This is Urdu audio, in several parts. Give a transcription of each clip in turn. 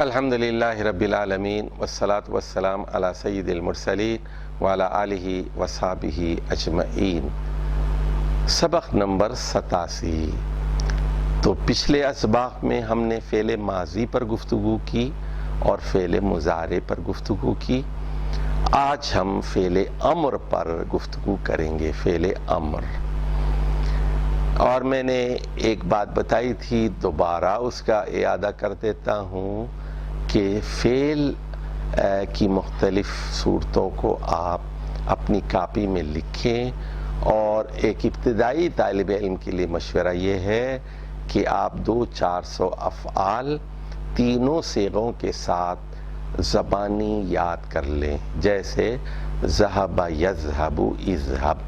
الحمدللہ رب العالمین والصلاة والسلام علی سید المرسلین وعلی آلہ وصحبہ اجمعین۔ سبق نمبر 87۔ تو پچھلے اسباق میں ہم نے فعل ماضی پر گفتگو کی اور فعل مضارع پر گفتگو کی۔ آج ہم فعل امر پر گفتگو کریں گے، فعل امر۔ اور میں نے ایک بات بتائی تھی، دوبارہ اس کا اعادہ کر دیتا ہوں کہ فعل کی مختلف صورتوں کو آپ اپنی کاپی میں لکھیں، اور ایک ابتدائی طالب علم کے لیے مشورہ یہ ہے کہ آپ 200-400 افعال تینوں صیغوں کے ساتھ زبانی یاد کر لیں، جیسے ذہب یذہب اذہب۔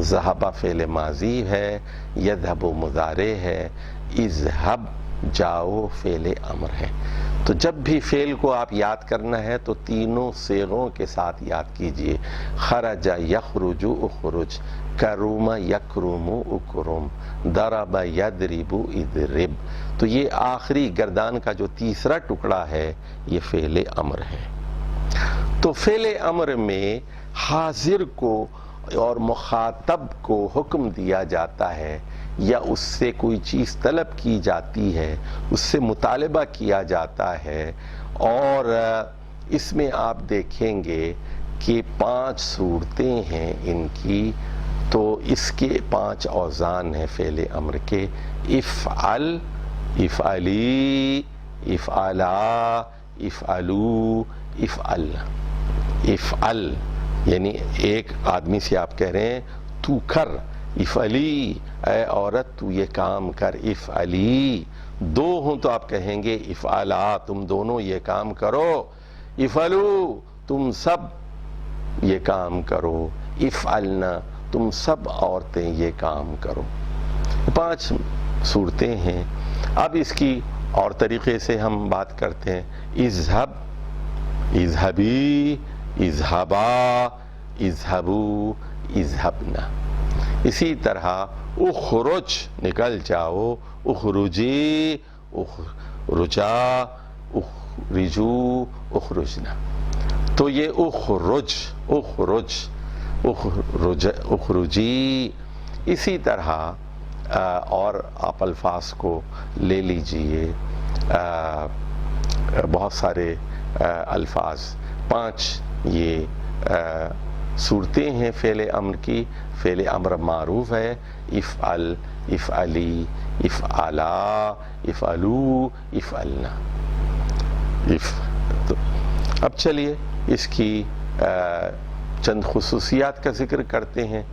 ذہب فعل ماضی ہے، یذہب مضارع ہے، اذہب جاؤ فعل امر ہے۔ تو جب بھی فعل کو آپ یاد کرنا ہے تو تینوں صیغوں کے ساتھ یاد کیجئے۔ خرج یخرج اخرج، کرم یکرم اکرم، ضرب یضرب اضرب۔ تو یہ آخری گردان کا جو تیسرا ٹکڑا ہے یہ فعل امر ہے۔ تو فعل امر میں حاضر کو اور مخاطب کو حکم دیا جاتا ہے، یا اس سے کوئی چیز طلب کی جاتی ہے، اس سے مطالبہ کیا جاتا ہے، اور اس میں آپ دیکھیں گے کہ 5 صورتیں ہیں ان کی۔ تو اس کے 5 اوزان ہیں فعل امر کے: افعل، افعلی، افعلا، افعلو، افعلنا۔ افعل یعنی ایک آدمی سے آپ کہہ رہے ہیں تو کر، افعلی اے عورت تو یہ کام کر، افعلی۔ 2 ہوں تو آپ کہیں گے افعلا تم دونوں یہ کام کرو، افعلو تم سب یہ کام کرو، افعلنا تم سب عورتیں یہ کام کرو۔ 5 صورتیں ہیں۔ اب اس کی اور طریقے سے ہم بات کرتے ہیں۔ اذہب، اذہبی، اذہبا، اذہبو، اذہبنا۔ اسی طرح اخرج نکل جاؤ، اخرجی، اخرجا، اخرجو، اخرجنا۔ تو یہ اخرج، اخرج، اخرجی۔ اسی طرح اور آپ الفاظ کو لے لیجئے، بہت سارے الفاظ، 5 یہ صورتیں ہیں فعل امر کی۔ فعل امر معروف ہے: افعل، افعلی، افعلا، افعلو، افعلنا۔ اب چلیے اس کی چند خصوصیات کا ذکر کرتے ہیں۔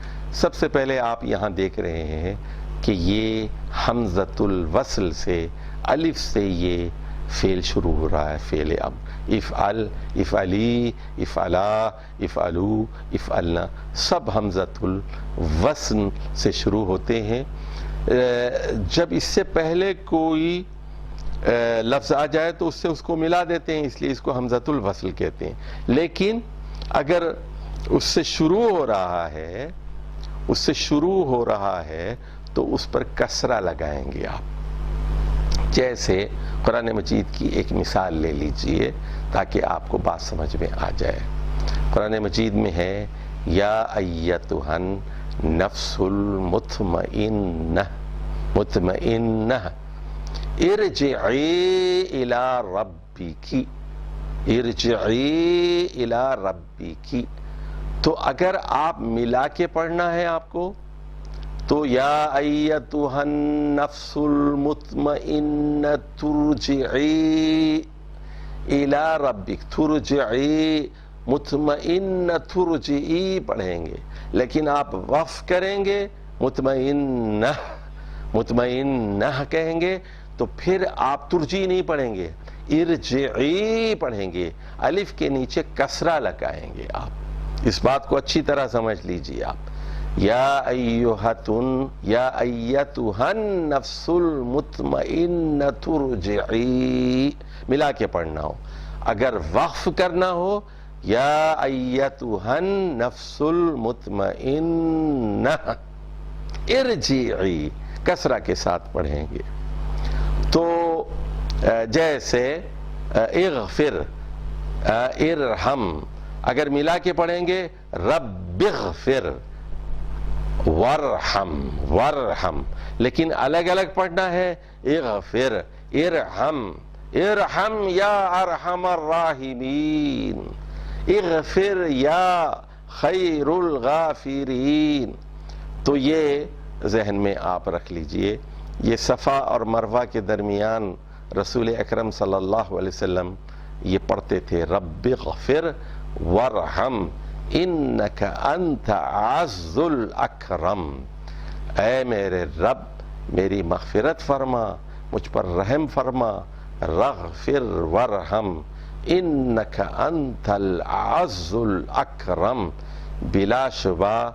سب سے پہلے آپ یہاں دیکھ رہے ہیں کہ یہ حمزۃ الوصل سے، الف سے یہ فعل شروع ہو رہا ہے، فعل امر۔ افعل، افعلی، افعلا، افعلو، افعلنا، سب حمزۃ الوصل سے شروع ہوتے ہیں۔ جب اس سے پہلے کوئی لفظ آ جائے تو اس سے اس کو ملا دیتے ہیں، اس لیے اس کو حمزۃ الوصل کہتے ہیں۔ لیکن اگر اس سے شروع ہو رہا ہے، اس سے شروع ہو رہا ہے تو اس پر کسرہ لگائیں گے آپ۔ جیسے قرآن مجید کی ایک مثال لے لیجئے تاکہ آپ کو بات سمجھ میں آ جائے۔ قرآن مجید میں ہے یا ایتھا النفس المطمئنہ، مطمئنہ ارجعی الی ربک، ارجعی الی ربک۔ تو اگر آپ ملا کے پڑھنا ہے آپ کو تو یا ایتھا النفس المطمئنہ ترجعی الی ربک، ترجعی، مطمئنہ ترجعی پڑھیں گے، لیکن آپ وقف کریں گے مطمئنہ، مطمئنہ کہیں گے تو پھر آپ ترجی نہیں پڑھیں گے، ارجعی پڑھیں گے، الف کے نیچے کسرہ لگائیں گے آپ۔ اس بات کو اچھی طرح سمجھ لیجئے آپ۔ یا ایتھا النفس المطمئنہ ترجعی ملا کے پڑھنا ہو۔ اگر وقف کرنا ہو یا ایتھا النفس المطمئنہ ارجعی، کسرہ کے ساتھ پڑھیں گے۔ تو جیسے اغفر، ارحم، اگر ملا کے پڑھیں گے رب اغفر ورحم، ورحم، لیکن الگ الگ پڑھنا ہے اغفر ارحم، ارحم یا ارحم الراحمین، اغفر یا خیر الغافرین۔ تو یہ ذہن میں آپ رکھ لیجئے، یہ صفا اور مروہ کے درمیان رسول اکرم صلی اللہ علیہ وسلم یہ پڑھتے تھے رب اغفر ورحم انک انت اعز الاکرم، اے میرے رب میری مغفرت فرما، مجھ پر رحم فرما، رغفر ورحم انک انت الاعز الاکرم، بلا شبہ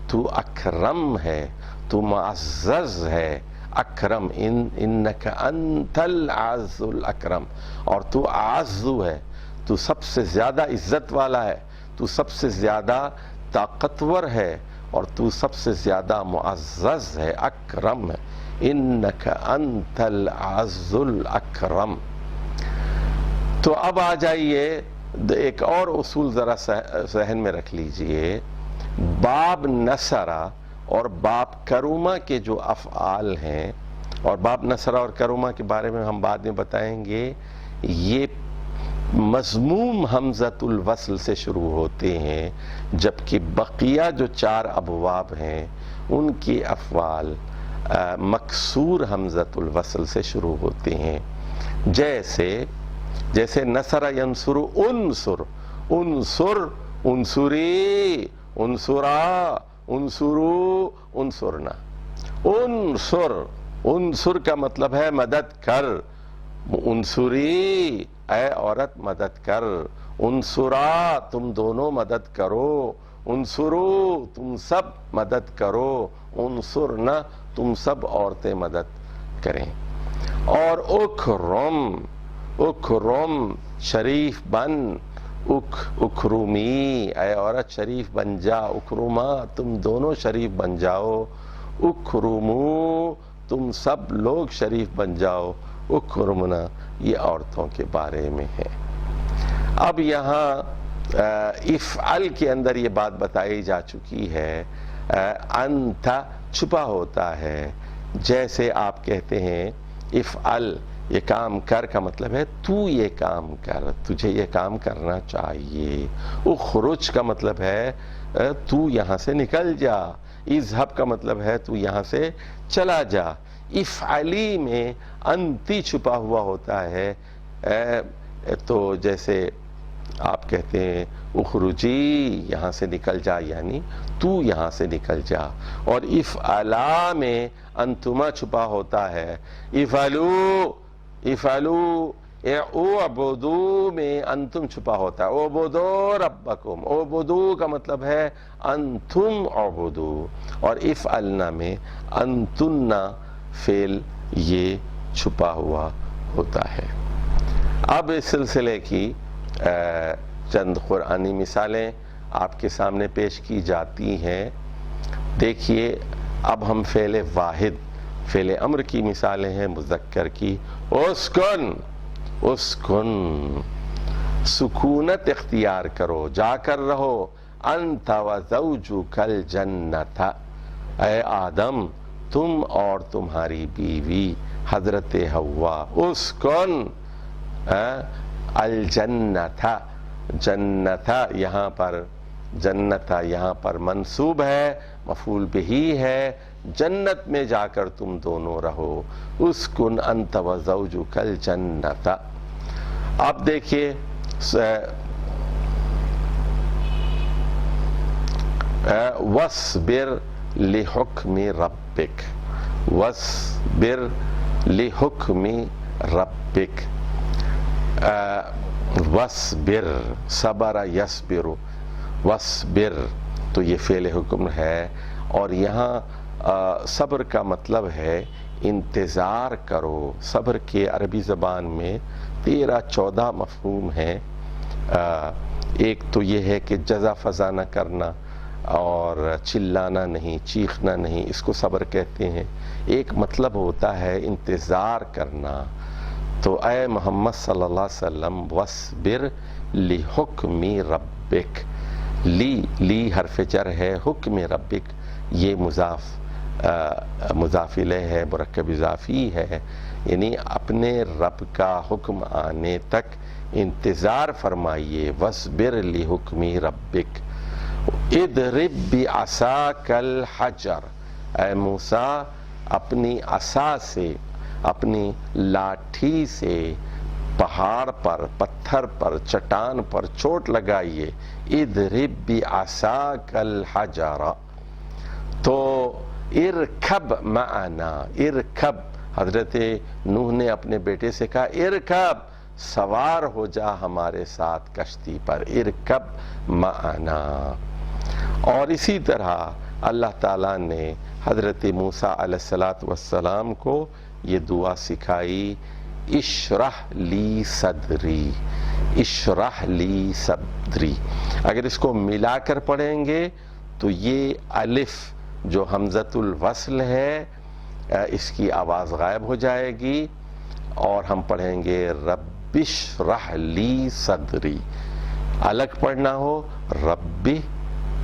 تو اکرم ہے، تو معزز ہے، اکرم انک انت الاعز الاکرم، اور تو اعزو ہے، تو سب سے زیادہ عزت والا ہے، تو سب سے زیادہ طاقتور ہے، اور تو سب سے زیادہ معزز ہے، اکرم ہے، انک انت الاعز الاکرم۔ تو اب آ جائیے ایک اور اصول ذرا ذہن میں رکھ لیجئے، باب نصرہ اور باب کرما کے جو افعال ہیں، اور باب نصرہ اور کرما کے بارے میں ہم بعد میں بتائیں گے، یہ مضموم حمزۃ الوصل سے شروع ہوتے ہیں، جبکہ بقیہ جو 4 ابواب ہیں ان کے افعال مکسور حمزۃ الوصل سے شروع ہوتے ہیں، جیسے نصر ینصر انصر، انصر انصری، انصرا انصرو انصرنا، انصر، انصر کا مطلب ہے مدد کر، انصری اے عورت مدد کر، انصرا تم دونوں مدد کرو، انصرو تم سب مدد کرو، انصرنا تم سب عورتیں مدد کریں۔ اور اکرم، اکرم شریف بن، اکرمی اے عورت شریف بن جا، اکرما تم دونوں شریف بن جاؤ، اکرمو تم سب لوگ شریف بن جاؤ، اکرمنا یہ عورتوں کے بارے میں ہے۔ اب یہاں افعل کے اندر یہ بات بتائی جا چکی ہے، انت چھپا ہوتا ہے، جیسے آپ کہتے ہیں افعل یہ کام کر کا مطلب ہے تو یہ کام کر، تجھے یہ کام کرنا چاہیے، اخرج کا مطلب ہے تو یہاں سے نکل جا، اذهب کا مطلب ہے تو یہاں سے چلا جا۔ افعلی میں انتی چھپا ہوا ہوتا ہے، تو جیسے آپ کہتے ہیں اخرجی یہاں سے نکل جا، یعنی تو یہاں سے نکل جا۔ اور افعلا میں انتما چھپا ہوتا ہے، افعلو، افعلو، اعبدو میں انتم چھپا ہوتا ہے، اعبدو ربکم، اعبدو کا مطلب ہے انتم اعبدو، اور افعلنا میں انتنا فعل یہ چھپا ہوا ہوتا ہے۔ اب اس سلسلے کی چند قرآنی مثالیں آپ کے سامنے پیش کی جاتی ہیں۔ دیکھیے اب ہم فعل واحد، فعل امر کی مثالیں ہیں مذکر کی، اسکن، اسکن سکونت اختیار کرو، جا کر رہو، انت وزوجک الجنت، اے آدم تم اور تمہاری بیوی حضرت حوا، اسکن الجنت، جنت یہاں پر، جنت یہاں پر منصوب ہے، مفعول بہی ہے، جنت میں جا کر تم دونوں رہو، اسکن انت وزوجک الجنت۔ اب دیکھیے وَاصْبِرْ لِحُکْمِ رَبِّکَ، وَاصْبِرْ لِحُکْمِ رَبِّکَ، وَاصْبِرْ صبر یصبر، وَاصْبِرْ تو یہ فعل حکم ہے، اور یہاں صبر کا مطلب ہے انتظار کرو۔ صبر کے عربی زبان میں 13-14 مفہوم ہیں۔ ایک تو یہ ہے کہ جزا فضا نہ کرنا اور چلانا نہیں، چیخنا نہیں، اس کو صبر کہتے ہیں۔ ایک مطلب ہوتا ہے انتظار کرنا، تو اے محمد صلی اللہ علیہ وسلم وَاصْبِرْ لِحُکْمِ رَبِّک، لی حرف جر ہے، حکم ربک یہ مضاف الیہ ہے، مرکب اضافی ہے، یعنی اپنے رب کا حکم آنے تک انتظار فرمائیے۔ وَاصْبِرْ لِحُکْمِ رَبِّک اضرب بعصاک الحجر، اے موسیٰ اپنی عصا سے، اپنی لاٹھی سے پہاڑ پر، پتھر پر، چٹان پر چوٹ لگائیے۔ اضرب بعصاک الحجر، تو ارکب معنا، ارکب، حضرت نوح نے اپنے بیٹے سے کہا ارکب، سوار ہو جا ہمارے ساتھ کشتی پر، ارکب معنا۔ اور اسی طرح اللہ تعالیٰ نے حضرت موسیٰ علیہ السلام کو یہ دعا سکھائی، اشرح لی صدری، اشرح لی صدری۔ اگر اس کو ملا کر پڑھیں گے تو یہ الف جو حمزۃ الوصل ہے اس کی آواز غائب ہو جائے گی، اور ہم پڑھیں گے رب اشرح لی صدری۔ الگ پڑھنا ہو رب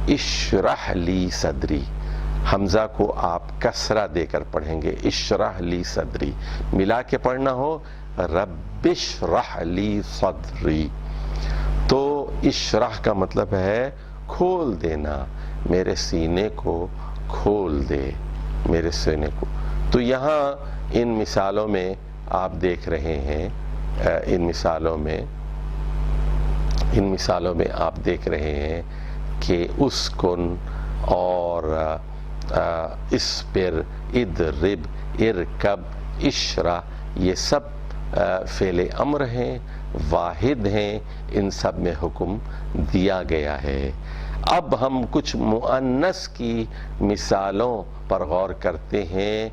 اشرح لی صدری، حمزہ کو آپ کسرہ دے کر پڑھیں گے، اشرح لی صدری۔ ملا کے پڑھنا ہو رب اشرح لی صدری۔ تو اشرح کا مطلب ہے کھول دینا، میرے سینے کو کھول دے، میرے سینے کو۔ تو یہاں ان مثالوں میں آپ دیکھ رہے ہیں، ان مثالوں میں آپ دیکھ رہے ہیں کہ اسکن اور اس پر، اضرب، ارکب، اشرح، یہ سب فعل امر ہیں، واحد ہیں، ان سب میں حکم دیا گیا ہے۔ اب ہم کچھ مؤنث کی مثالوں پر غور کرتے ہیں۔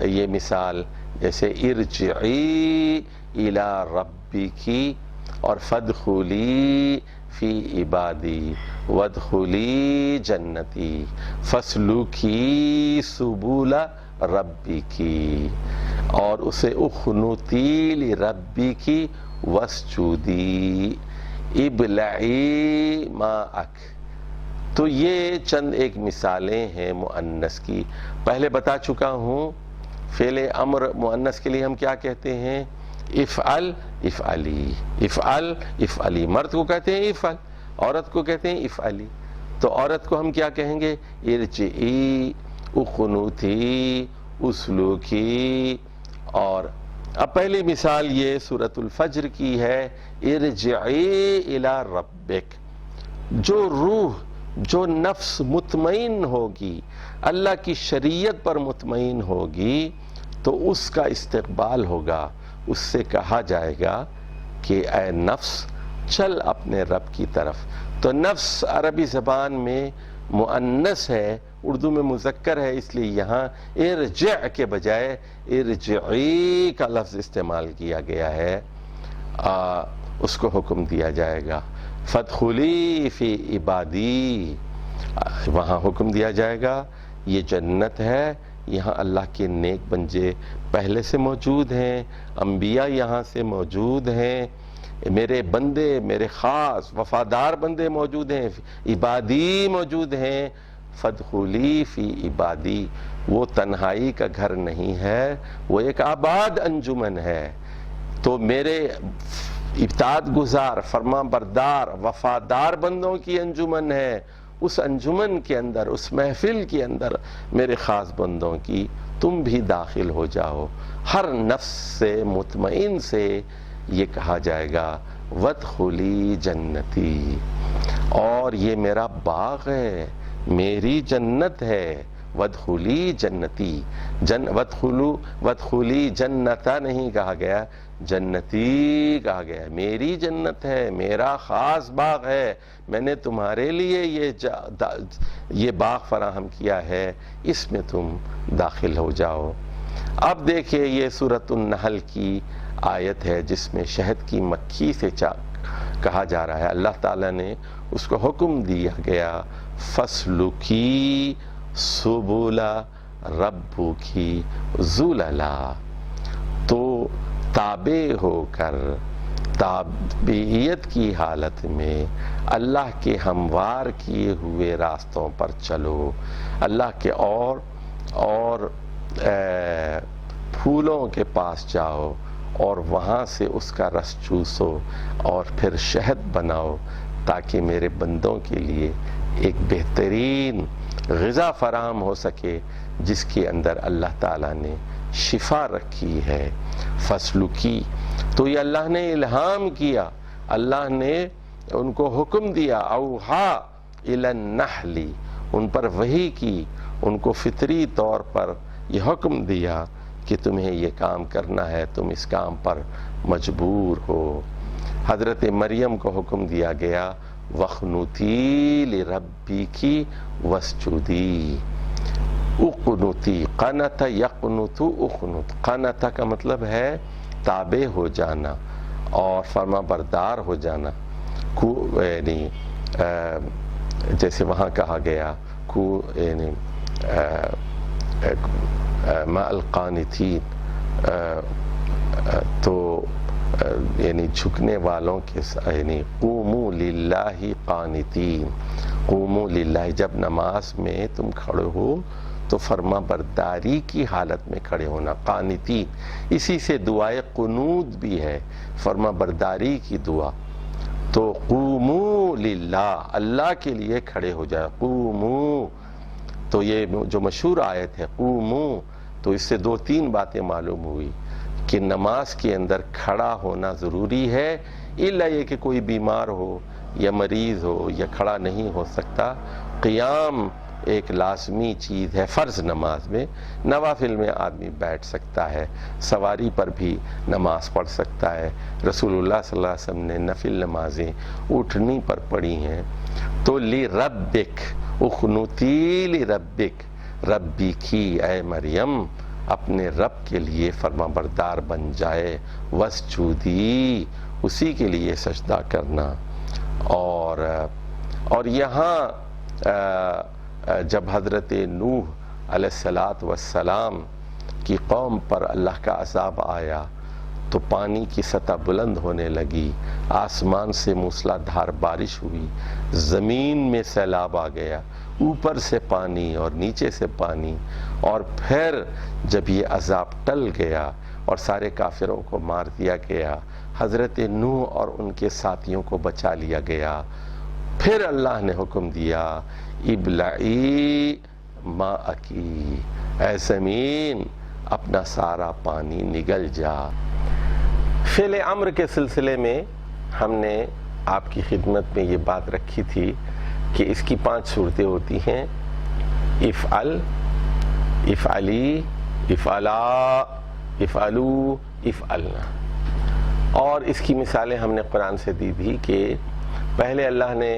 یہ مثال جیسے ارجعی الی ربکی اور فادخلی فی عبادی وادخلی جنتی فاسلوکی سبل ربکی، اور اسے اخنتی لربکی واسجدی ابلعی ماءک۔ تو یہ چند ایک مثالیں ہیں مؤنث کی۔ پہلے بتا چکا ہوں فعل امر مؤنث کے لیے ہم کیا کہتے ہیں؟ افعل، افعلی، افعل، افعلی۔ مرد کو کہتے ہیں افعل، عورت کو کہتے ہیں افعلی۔ تو عورت کو ہم کیا کہیں گے؟ ارجعی، اخنوتی، اسلوکی۔ اور اب پہلی مثال یہ سورۃ الفجر کی ہے، ارجعی الی ربک۔ جو روح، جو نفس مطمئن ہوگی، اللہ کی شریعت پر مطمئن ہوگی، تو اس کا استقبال ہوگا، اس سے کہا جائے گا کہ اے نفس چل اپنے رب کی طرف۔ تو نفس عربی زبان میں مؤنث ہے، اردو میں مذکر ہے، اس لیے یہاں ارجع کے بجائے ارجعی کا لفظ استعمال کیا گیا ہے، اس کو حکم دیا جائے گا۔ فادخلی فی عبادی، وہاں حکم دیا جائے گا یہ جنت ہے، یہاں اللہ کے نیک بندے پہلے سے موجود ہیں، انبیاء یہاں سے موجود ہیں، میرے بندے، میرے خاص وفادار بندے موجود ہیں، عبادی موجود ہیں۔ فادخلی فی عبادی، وہ تنہائی کا گھر نہیں ہے، وہ ایک آباد انجمن ہے۔ تو میرے اطاعت گزار، فرما بردار، وفادار بندوں کی انجمن ہے۔ اس انجمن کے اندر، اس محفل کے اندر میرے خاص بندوں کی تم بھی داخل ہو جاؤ۔ ہر نفس سے مطمئن سے یہ کہا جائے گا وادخلی جنتی، اور یہ میرا باغ ہے، میری جنت ہے۔ وادخلی جنتی، وادخلی جنتا نہیں کہا گیا، جنتی کہا گیا، میری جنت ہے، میرا خاص باغ ہے، میں نے تمہارے لیے یہ باغ فراہم کیا ہے، اس میں تم داخل ہو جاؤ۔ اب دیکھیں یہ سورۃ النحل کی آیت ہے جس میں شہد کی مکھی سے کہا جا رہا ہے، اللہ تعالیٰ نے اس کو حکم دیا گیا فَاسْلُكِي سُبُلَ رَبُّكِ ذُلَلًا۔ تو تابع ہو کر تابعیت کی حالت میں اللہ کے ہموار کیے ہوئے راستوں پر چلو، اللہ کے اور پھولوں کے پاس جاؤ اور وہاں سے اس کا رس چوسو اور پھر شہد بناؤ، تاکہ میرے بندوں کے لیے ایک بہترین غذا فراہم ہو سکے جس کے اندر اللہ تعالیٰ نے شفا رکھی ہے۔ فصل کی تو یہ اللہ نے الہام کیا، اللہ نے ان کو حکم دیا، اوحا الی النحل، ان پر وحی کی، ان کو فطری طور پر یہ حکم دیا کہ تمہیں یہ کام کرنا ہے، تم اس کام پر مجبور ہو۔ حضرت مریم کو حکم دیا گیا وَاقْنُتِي لِرَبِّكِ وَاسْجُدِي، اقنتی، قنت یقنت اقنت، قنت کا مطلب ہے تابع ہو جانا اور فرما بردار ہو جانا، یعنی جیسے وہاں کہا گیا یعنی مع القانتین، تو یعنی جھکنے والوں کے یعنی قوموا للہ قانتین، قوموا للہ، جب نماز میں تم کھڑے ہو تو فرما برداری کی حالت میں کھڑے ہونا، قانتین، اسی سے دعائے قنوت بھی ہے، فرما برداری کی دعا۔ تو قوموا للہ، اللہ کے لیے کھڑے ہو جائے، قوموا، تو یہ جو مشہور آیت ہے قوموا، تو اس سے دو تین باتیں معلوم ہوئی کہ نماز کے اندر کھڑا ہونا ضروری ہے، الا یہ کہ کوئی بیمار ہو یا مریض ہو یا کھڑا نہیں ہو سکتا، قیام ایک لازمی چیز ہے فرض نماز میں، نوافل میں آدمی بیٹھ سکتا ہے، سواری پر بھی نماز پڑھ سکتا ہے، رسول اللہ صلی اللہ علیہ وسلم نے نفل نمازیں اٹھنی پر پڑھی ہیں۔ تو لِرَبِّكَ، اُخْنُتِي لِرَبِّكَ، ربی کی، اے مریم اپنے رب کے لیے فرما بردار بن جائے، وَاسْجُدِي، اسی کے لیے سجدہ کرنا۔ اور یہاں جب حضرت نوح علیہ السلام کی قوم پر اللہ کا عذاب آیا تو پانی کی سطح بلند ہونے لگی، آسمان سے موسلا دھار بارش ہوئی، زمین میں سیلاب آ گیا، اوپر سے پانی اور نیچے سے پانی، اور پھر جب یہ عذاب ٹل گیا اور سارے کافروں کو مار دیا گیا، حضرت نوح اور ان کے ساتھیوں کو بچا لیا گیا، پھر اللہ نے حکم دیا ابلعی ماءکی، اے زمین اپنا سارا پانی نگل جا۔ فعل امر کے سلسلے میں ہم نے آپ کی خدمت میں یہ بات رکھی تھی کہ اس کی 5 صورتیں ہوتی ہیں، افعل، افعلی، افعلا، افعلو، افعلنا، اور اس کی مثالیں ہم نے قرآن سے دی تھی کہ پہلے اللہ نے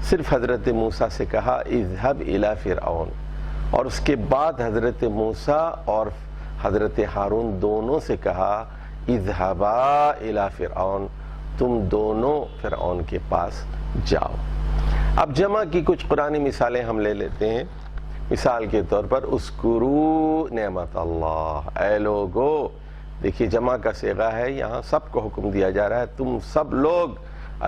صرف حضرت موسیٰ سے کہا اذهب الى فرعون، اور اس کے بعد حضرت موسیٰ اور حضرت ہارون دونوں سے کہا اذهبا الى فرعون، تم دونوں فرعون کے پاس جاؤ۔ اب جمع کی کچھ قرآنی مثالیں ہم لے لیتے ہیں۔ مثال کے طور پر اذکروا نعمت اللہ، اے لوگو، دیکھیے جمع کا صیغہ ہے، یہاں سب کو حکم دیا جا رہا ہے تم سب لوگ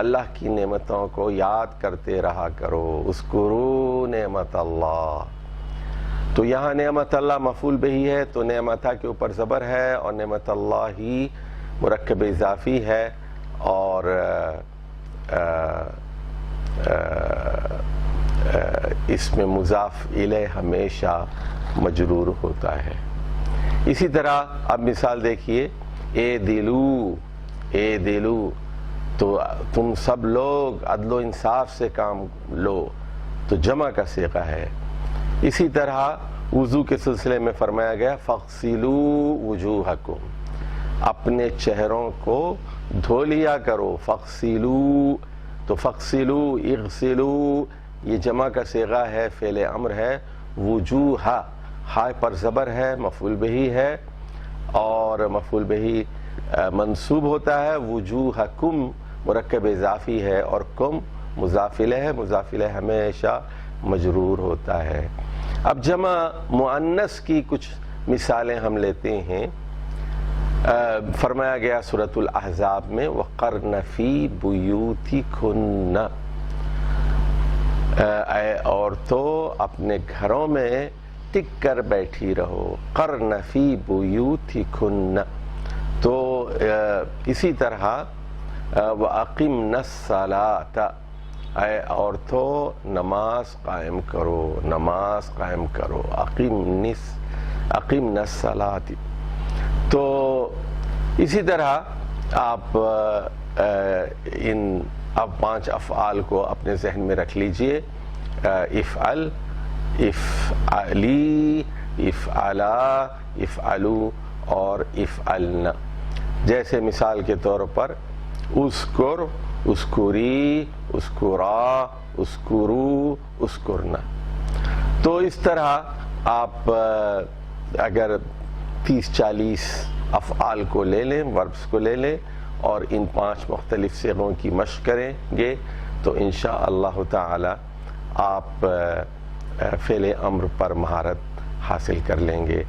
اللہ کی نعمتوں کو یاد کرتے رہا کرو، اذکروا نعمت اللہ۔ تو یہاں نعمت اللہ مفعول بہی ہے، تو نعمتہ کے اوپر زبر ہے اور نعمت اللہ ہی مرکب اضافی ہے، اور اس میں مضاف الیہ ہمیشہ مجرور ہوتا ہے۔ اسی طرح اب مثال دیکھیے، اے دلو، اے دلو، تو تم سب لوگ عدل و انصاف سے کام لو، تو جمع کا صیغہ ہے۔ اسی طرح وضو کے سلسلے میں فرمایا گیا فَاغْسِلُوا وُجُوهَكُمْ، اپنے چہروں کو دھو لیا کرو، فَاغْسِلُوا، تو فَاغْسِلُوا، اغسلوا، یہ جمع کا صیغہ ہے، فعل امر ہے، وجوہ ہائے پر زبر ہے، مفعول بہی ہے، اور مفعول بہی منصوب ہوتا ہے، وجوہکم مرکب اضافی ہے، اور کم مضاف الیہ ہے، مضاف الیہ ہمیشہ مجرور ہوتا ہے۔ اب جمع مؤنث کی کچھ مثالیں ہم لیتے ہیں۔ فرمایا گیا سورۃ الاحزاب میں وَقَرْنَ فِي بُيُوتِكُنَّ، اے عورتوں اپنے گھروں میں ٹک کر بیٹھی رہو، قرن فی بیوتکن۔ تو اسی طرح وَأَقِمْنَ الصَّلَاةَ، اے عورتوں نماز قائم کرو، نماز قائم کرو، اقمن الصلاۃ۔ تو اسی طرح آپ ان اب 5 افعال کو اپنے ذہن میں رکھ لیجئے، افعل، افعلی، افعلا، افعلو اور افعلن۔ جیسے مثال کے طور پر اذکر، اذکری، اذکرا، اذکرو، اذکرن۔ تو اس طرح آپ اگر 30-40 افعال کو لے لیں، وربس کو لے لیں اور ان 5 مختلف صیغوں کی مشق کریں گے تو انشاءاللہ تعالی آپ فعل امر پر مہارت حاصل کر لیں گے۔